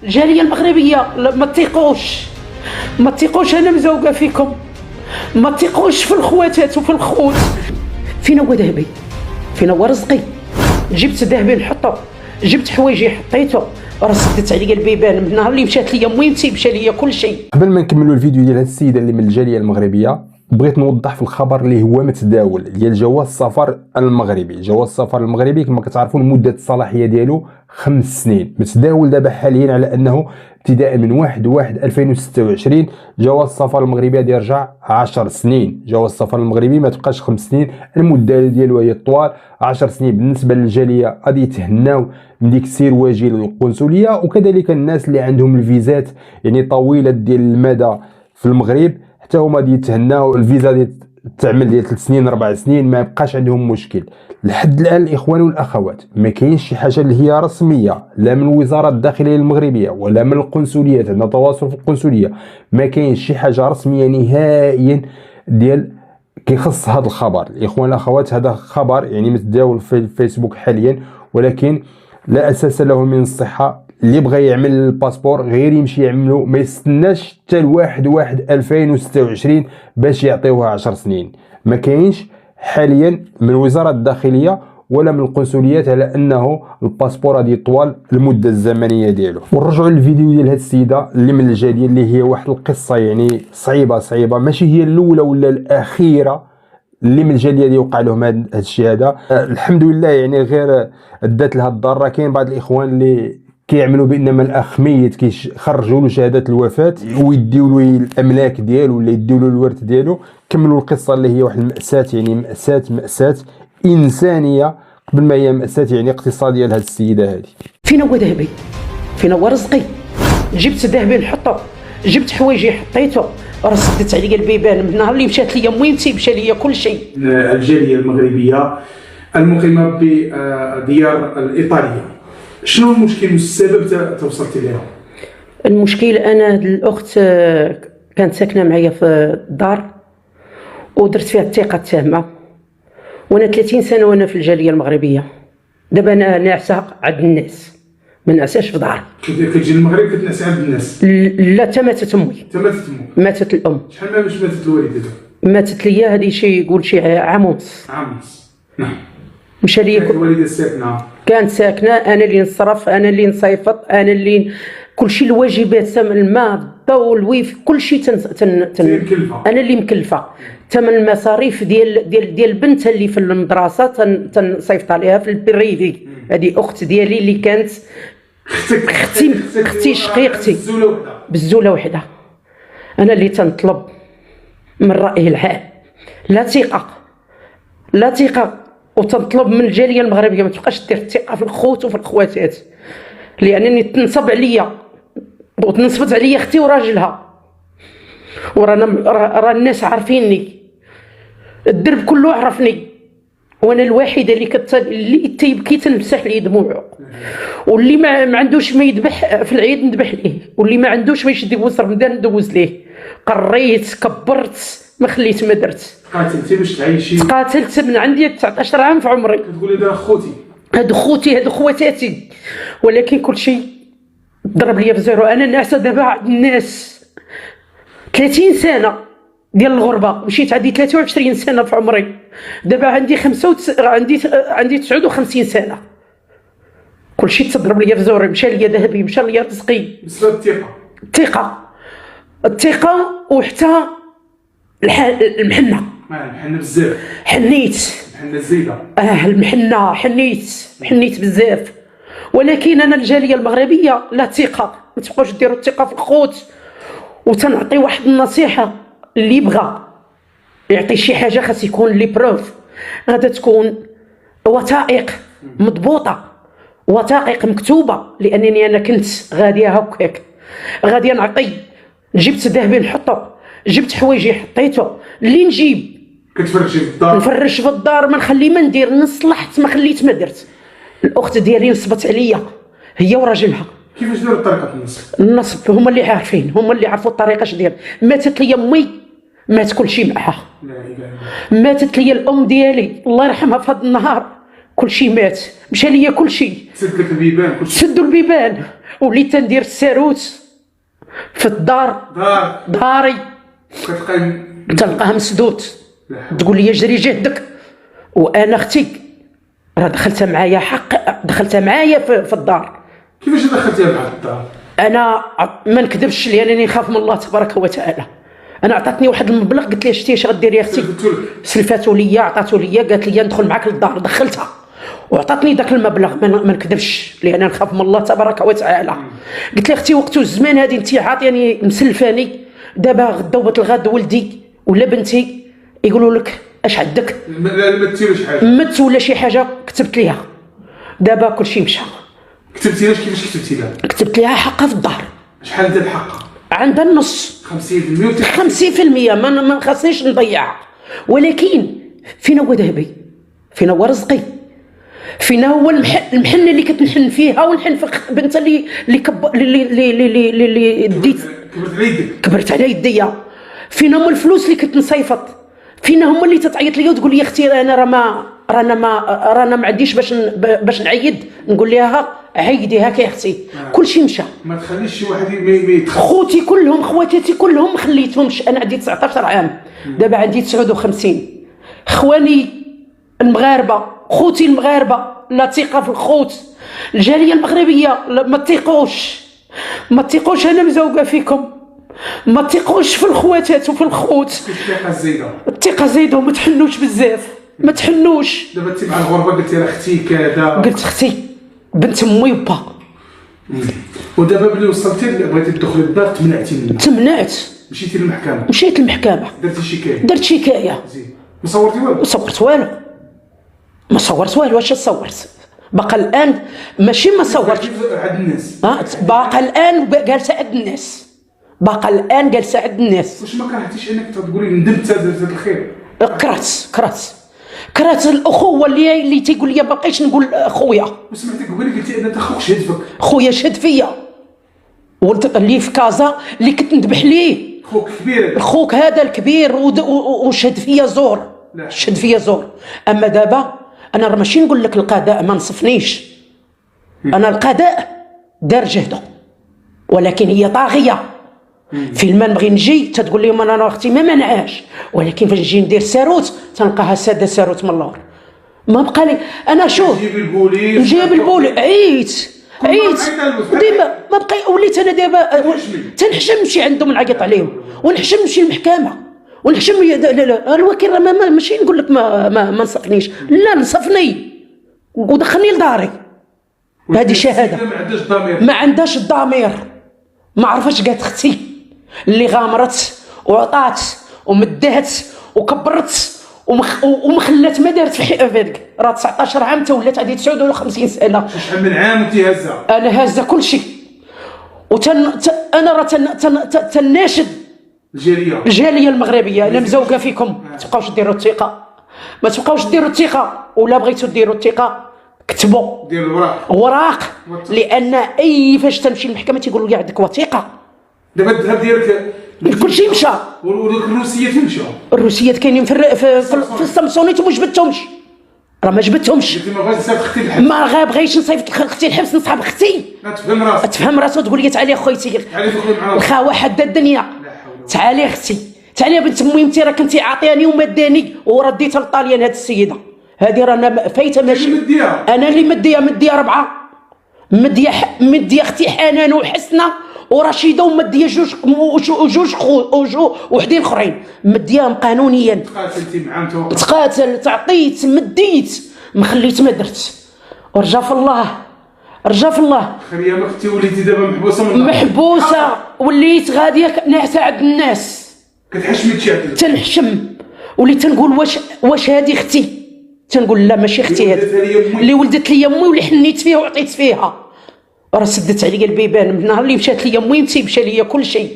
الجاليه المغربيه ما تثيقوش، ما تثيقوش، انا مزوقه فيكم، ما تثيقوش في الخواتات وفي الخوت. فين هو ذهبي؟ فين هو رزقي؟ جبت ذهبي نحطه، جبت حوايجي حطيته، راه سدت عليا البيبان من نهار اللي مشات ليا موينتي مشى ليا كل شيء. قبل ما نكملوا الفيديو ديال هاد السيده اللي من الجاليه المغربيه، بغيت نوضح في الخبر اللي هو متداول ديال جواز السفر المغربي. جواز السفر المغربي كما كتعرفون مده الصلاحيه ديالو 5 سنين. متداول دابا حاليا على انه ابتداء من 1/1/2026 جواز السفر المغربي غادي يرجع 10 سنين. جواز السفر المغربي ما تبقاش 5 سنين، المده ديالو هي طوال 10 سنين. بالنسبه للجاليه غادي يتهناو من ديك السيرواجي للقنصليه، وكذلك الناس اللي عندهم الفيزات يعني طويله ديال المدى في المغرب حتى هما غادي يتهناو. الفيزا ديال تعمل ديال 3 سنين 4 سنين ما يبقاش عندهم مشكل. لحد الان الاخوان والاخوات ما كاينش شي حاجه اللي هي رسميه لا من وزاره الداخليه المغربيه ولا من القنصليات. عندنا تواصل في القنصليه، ما كاينش شي حاجه رسميه نهائيا ديال كيخص هذا الخبر. الاخوان والاخوات هذا خبر يعني متداول في الفيسبوك حاليا، ولكن لا اساس له من الصحه. اللي بغى يعمل الباسبور غير يمشي يعملو، ما يستناش حتى 1/1/2026 باش يعطيوها 10 سنين. ما كاينش حاليا من وزاره الداخليه ولا من القنصليات على انه الباسبور غادي يطول المده الزمنيه ديالو. ونرجعوا للفيديو ديال هاد السيده اللي من الجاليه اللي هي واحد القصه يعني صعيبه، ماشي هي الاولى ولا الاخيره اللي من الجاليه اللي وقع لهم هذا الشيء هذا. الحمد لله يعني غير دات لها الضاره. كاين بعض الاخوان اللي كيعملوا بانما الاخ ميت كيخرجوا له شهاده الوفاه ويديو له الاملاك ديالو ولا يديو له الورث ديالو. كملوا القصه اللي هي واحد الماساه، يعني ماساه انسانيه قبل ما هي ماساه يعني اقتصاديه لهذه السيده هذه. فين هو ذهبي؟ فين هو رزقي؟ جبت ذهبي نحطه، جبت حوايجي حطيته، راه سدت عليا البيبان من نهار اللي مشات ليا موينتي مشى ليا كل شيء. الجاليه المغربيه المقيمه بديار الايطاليه، شنو المشكل والسبب توصلتي لها؟ المشكل انا الاخت كانت ساكنه معايا في الدار ودرت فيها الثقه التامه، وانا 30 سنه وانا في الجاليه المغربيه. دابا انا ناعسه عند الناس، ما نعساش في داري. كتجي للمغرب كتنعسي عند الناس؟ لا، تا ماتت امي. ماتت الام. شحال باش ماتت الوالده؟ ماتت ليا هذه شي يقول شي عام ونص. عام ونص، نعم. مشى ليا الوالده ساكنه؟ كانت ساكنه، انا اللي نصرف، انا اللي نصيفط، انا اللي كلشي الواجبات، ثمن الماء، الضوء، الويف، كلشي انا اللي مكلفه. ثمن المصاريف ديال البنت اللي في المدرسه تنصيفط عليها في البريفي. هذه اخت ديالي اللي كانت اختي شقيقتي بالزوله وحده. انا اللي تنطلب من رايه العام لا ثقه، وتنطلب من الجاليه المغربيه ما تبقاش دير الثقه في الخوت وفي الخواتات، لانني تنصب عليا وتنصبت عليا اختي وراجلها، ورا الناس عارفيني، الدرب كله عرفني، وانا الوحيده اللي تيبكي تنمسح ليه دموعه، واللي ما عندوش ما يذبح في العيد نذبح ليه، واللي ما عندوش ما يشد يبوس رمضان ندوز ليه. قريت كبرت ما خليت ما درت. قاتلتي باش تعيشي؟ قاتلت من عندي 19 عام في عمري. كتقولي دابا خوتي هادو خوتي هادو خواتاتي، ولكن كلشي ضرب ليا بزيرو. انا ناعسه دابا عند الناس 30 سنه ديال الغربه، مشيت عندي 23 سنه في عمري، دابا عندي عندي 59 سنه. كلشي تضرب ليا بزوري، مشى ليا ذهبي، مشى ليا رزقي بسبب الثقه وحتى المحنه. محنه بزاف. حنيت محنه زايده. المحنه حنيت بزاف. ولكن انا الجاليه المغربيه لا ثقه، ما تبقاوش ديروا الثقه في الخوت. وتنعطي واحد النصيحه، اللي بغى يعطي شي حاجه خاص يكون لي بروف، غادا تكون وثائق مضبوطه، وثائق مكتوبه، لانني انا كنت غاديه هكاك، غاديه نعطي. جبت ذهبي نحطه، جبت حوايجي حطيته، اللي نجيب كتفرشي في الدار، نفرش في الدار، ما نخلي ما ندير، نصلحت ما خليت ما درت. الاخت ديالي نصبت عليا هي وراجلها. كيفاش داروا طريقه النصب؟ هما اللي عارفين، هما اللي عرفوا الطريقه اش دير. ماتت لي امي، مات كلشي معها. لا اله الا الله. ماتت لي الام ديالي الله يرحمها في هذا النهار، كلشي مات، مشى ليا كلشي، سد لك البيبان كلشي. سدوا البيبان، وليت تندير الساروت في الدار، داري تلقاه مسدود، تقول لي جري جهدك، وانا اختي راه دخلتها معايا حق، دخلتها معايا في الدار. كيفاش دخلتيها مع الدار؟ انا ما نكذبش لانني نخاف من الله تبارك وتعالى. انا عطاتني واحد المبلغ، قلت لها شتي اش غديري يا اختي؟ سلفاتو ليا، عطاتو ليا، قالت لي ندخل معاك للدار، دخلتها وعطاتني داك المبلغ. ما نكذبش لان نخاف من الله تبارك وتعالى. قلت لها اختي وقت الزمان هذه انت عاطياني مسلفاني، دابا غدا الغد ولدي ولا بنتي يقولوا لك اش عندك؟ لا ما تيرش حاجه، مت ولا شي حاجه، كتبت ليها. دابا كلشي مشى. كتبتي لها كيفاش كتبتي لها؟ كتبت لها حقها في الدار. شحال ديال حقها؟ عندها النص 50%. 50% ما خاصنيش نضيعها، ولكن فين هو ذهبي؟ فين هو رزقي؟ فين هو المحنه اللي كتنحن فيها ونحن في بنتها اللي ديت كبرت على يديا؟ فين هما الفلوس اللي كنت نصيفط؟ فين هما اللي تتعيط لي وتقول لي اختي انا رانا ما عنديش باش نعيد؟ نقول لها عيدي هاك يا اختي. كلشي مشى. ما تخليش شي واحد يدخل. خوتي كلهم، خواتاتي كلهم ما خليتهمش. انا عندي 19 عام، دابا عندي 59. خواني المغاربه، خوتي المغاربه، لا ثقه في الخوت. الجاليه المغربيه ما تثقوش، انا مزوقه فيكم، ما تثقوش في الخواتات وفي الخوت. الثقه زايده وما تحنوش بزاف، ما تحنوش. دابا انت مع الغربه قلتي لها اختي كذا، قلت اختي بنت امي وبا. ودابا ملي وصلتي بغيتي تدخلي للدار تمنعت. مشيتي للمحكمه؟ مشيت للمحكمه، درتي شكايه؟ درت شكايه. زين، ما صورتي والو؟ ما صورت والو، ما صورت والو. واش صورت؟ باقا الان ماشي ما صورتش عند الناس. باقا الان جالسه عند الناس، باقا الان جالسه عند الناس. واش ما كرهتيش انك تقولي ندمت درت الخير؟ كرهت الاخوه اللي تيقول لي ما بقيتش نقول خويا. وسمعتك قبيله قلتي ان اخوك شهد فيك. خويا شهد فيا، ولد اللي في كازا اللي كنت نذبح ليه. خوك كبير، خوك هذا الكبير، وشهد فيا زور، شهد فيا زور. اما دابا انا راه ماشي نقول لك القضاء ما نصفنيش، انا القضاء دار جهده، ولكن هي طاغيه. فين ما نبغي نجي تتقول لهم انا اختي ما منعاش، ولكن فاش نجي ندير ساروت تنلقاها ساده ساروت من اللور. ما بقى لي انا شوف نجيب البوليس، عييت ديما ما بقى. وليت انا دابا تنحشم نمشي عندهم نعيط عليهم، ونحشم نمشي للمحكمه، ونحشم. لا الوكيل راه ماشي نقول لك ما نصفنيش، لا نصفني ودخلني لداري. هذه شهاده. ما عندهاش الضمير، ما عرفاش قالت اختي اللي غامرت وعطات ومدات وكبرت ومخلات ما دارت في هذيك. راه 19 عام تا ولات عندي 59 سنه. شحال من عام وانت هازه؟ انا هازه كل شيء. انا راه تناشد الجاليه المغربيه، انا مزوقه فيكم. ما تبقاوش ديروا الثقه، ما تبقاوش ديروا الثقه، ولا بغيتوا ديروا الثقه كتبوا ديروا الوراق، لان اي فاش تمشي للمحكمه تيقولوا لي عندك وثيقه. دابا الذهب ديالك كلشي مشى. والروسيات فين مشاو؟ الروسيات كاينين في السامسونيت وما جبدتهمش، راه ما جبدتهمش. ما بغيتش نصيفط اختي الحبس، ما غابغيش نصيفط اختي الحبس. نصحاب اختي تفهم راسها تقول لي تعالي خويتي الخاوه حدا الدنيا، تعالي اختي، تعالي بنت مهمتي، راه كنتي عاطياني ومداني ورديتها للطاليان. هاد السيده هذه رانا فايته ماشي انا اللي مديه 4، مديه اختي حنان وحسنه ورشيده، ومديه جوج وحدين اخرين، مدياهم قانونيا. تقاتلتي معاهم؟ تقاتلت، عطيت، مديت، ما خليت، ما درت. ورجا في الله. خريه ما كنتي وليتي دابا محبوسه، وليت غاديه ناعسه عند الناس. كتحشمي تشعل؟ تنحشم، وليت تنقول واش هذه اختي؟ تنقول لا ماشي اختي، هذه اللي ولدت لي امي واللي حنيت فيها وعطيت فيها. راه سدت عليا البيبان من نهار اللي مشات لي امي، مشى ليا كل شيء.